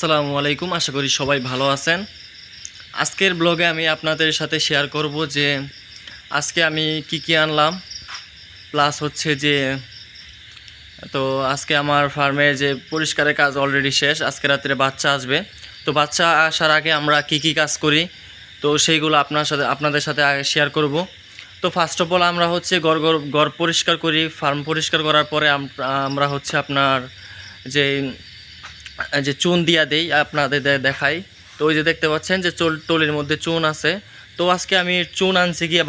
আসসালামু আলাইকুম। আশা করি সবাই ভালো আছেন। আজকের ব্লগে আমি আপনাদের সাথে শেয়ার করব যে আজকে আমি কি আনলাম, প্লাস হচ্ছে যে আজকে আমার ফার্মের যে পরিষ্কারের কাজ অলরেডি শেষ। আজকে রাত্রে বাচ্চা আসবে, তো বাচ্চা আসার আগে আমরা কি কাজ করি, তো সেইগুলো আপনাদের সাথে শেয়ার করব। তো ফার্স্ট অফ অল আমরা হচ্ছে ঘর পরিষ্কার করি। ফার্ম পরিষ্কার করার পরে আমরা হচ্ছে আপনার যে চুন দিয়া দেই, আপনাদের দেখাই। তো ওই যে দেখতে পাচ্ছেন যে টলির মধ্যে চুন আছে। তো আজকে আমি চুন আনছি গিয়ে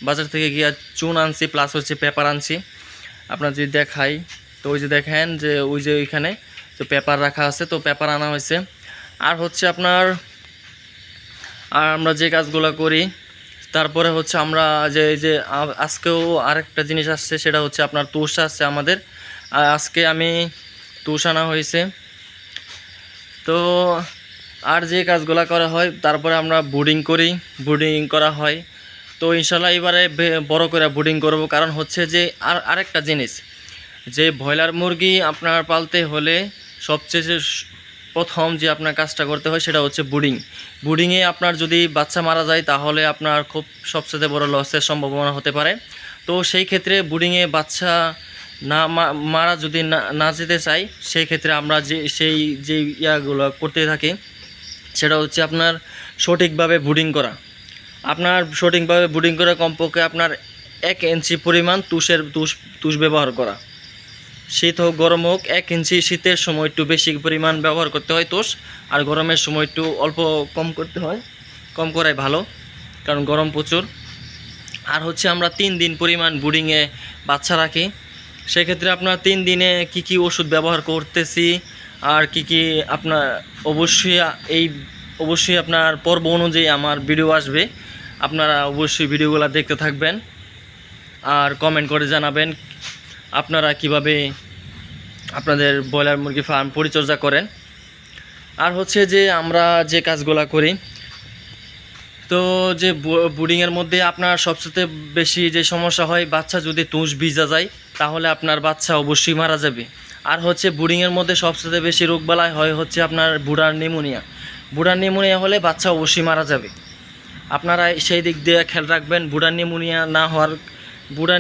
বাজার থেকে গিয়ে চুন আনছি, প্লাস হচ্ছে পেপার আনছি। আপনার যদি দেখাই, তো ওই যে দেখেন যে ওই যে ওইখানে তো পেপার রাখা আছে, তো পেপার আনা হয়েছে। আর হচ্ছে আমরা যে কাজগুলো করি, তারপরে হচ্ছে আমরা যে আজকেও আরেকটা জিনিস আসছে, সেটা হচ্ছে আপনার তুষ আসছে আমাদের। আজকে আমি তুষ আনা হয়েছে। তো আর যে কাজগুলো করা হয়, তারপরে আমরা বুডিং করা হয়। তো ইনশাল্লাহ এবারে বড় করে বুডিং করব, কারণ হচ্ছে যে আরেকটা জিনিস, যে ব্রয়লার মুরগি আপনার পালতে হলে সবচেয়ে প্রথম যে আপনার কাজটা করতে হয় সেটা হচ্ছে বুডিংয়ে আপনার যদি বাচ্চা মারা যায়, তাহলে আপনার খুব সবচেয়ে বড় লসের সম্ভাবনা হতে পারে। তো সেই ক্ষেত্রে বুডিংয়ে বাচ্চা না মারা যদি না যেতে চাই, সেই ক্ষেত্রে আমরা যে ইয়াগুলো করতে থাকি, সেটা হচ্ছে আপনার সঠিকভাবে বুডিং করা। কমপক্ষে আপনার 1 ইঞ্চি পরিমাণ তুষ ব্যবহার করা। শীত হোক গরম হোক, 1 ইঞ্চি শীতের সময় একটু বেশি পরিমাণ ব্যবহার করতে হয় তুষ, আর গরমের সময় একটু অল্প কম করতে হয়। কম করাই ভালো, কারণ গরম প্রচুর। আর হচ্ছে আমরা 3 দিন পরিমাণ বুডিংয়ে বাচ্চা রাখি। সেক্ষেত্রে আপনার 3 দিনে কি ওষুধ ব্যবহার করতেছি, আর কি আপনার অবশ্যই আপনার পর্ব অনুযায়ী আমার ভিডিও আসবে। আপনারা অবশ্যই ভিডিওগুলো দেখতে থাকবেন, আর কমেন্ট করে জানাবেন আপনারা কিভাবে আপনাদের ব্রয়লার মুরগি ফার্ম পরিচর্যা করেন। আর হচ্ছে যে আমরা যে কাজগুলো করি, তো যে বুডিংয়ের মধ্যে আপনার সবচেয়ে বেশি যে সমস্যা হয়, বাচ্চা যদি তুষ ভিজা যায়, তাহলে আপনার বাচ্চা অবশ্যই মারা যাবে। আর হচ্ছে বুডিংয়ের মধ্যে সবচেয়ে বেশি রোগবালাই হয় হচ্ছে আপনার বুড়ার নিউমোনিয়া হলে বাচ্চা অবশ্যই মারা যাবে। আপনারা সেই দিক দিয়ে খেয়াল রাখবেন। বুড়ার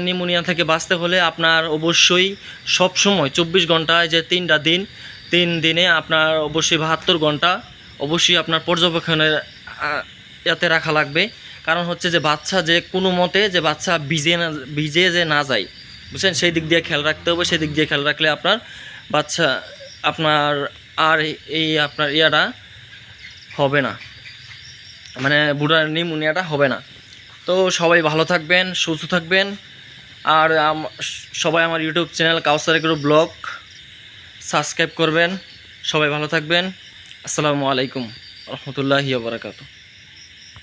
নিউমোনিয়া থেকে বাঁচতে হলে আপনার অবশ্যই সবসময় 24 ঘন্টায় যে 3 দিনে আপনার অবশ্যই 72 ঘন্টা অবশ্যই আপনার পর্যবেক্ষণের ইয়াতে রাখা লাগবে। কারণ হচ্ছে যে বাচ্চা যে কোনো মতে যে বাচ্চা ভিজে যে না যায়, বুঝছেন, সেই দিক দিয়ে খেয়াল রাখতে হবে। সেই দিক দিয়ে খেয়াল রাখলে আপনার বাচ্চা আর আপনার ইয়াটা হবে না, মানে বুড়ার নিউমোনিয়াটা হবে না। তো সবাই ভালো থাকবেন, সুস্থ থাকবেন। আর সবাই আমার ইউটিউব চ্যানেল কাউসার এগ্রো ব্লগ সাবস্ক্রাইব করবেন। সবাই ভালো থাকবেন। আসসালামু আলাইকুম রহমতুল্লাহি ওয়া বারাকাতুহু।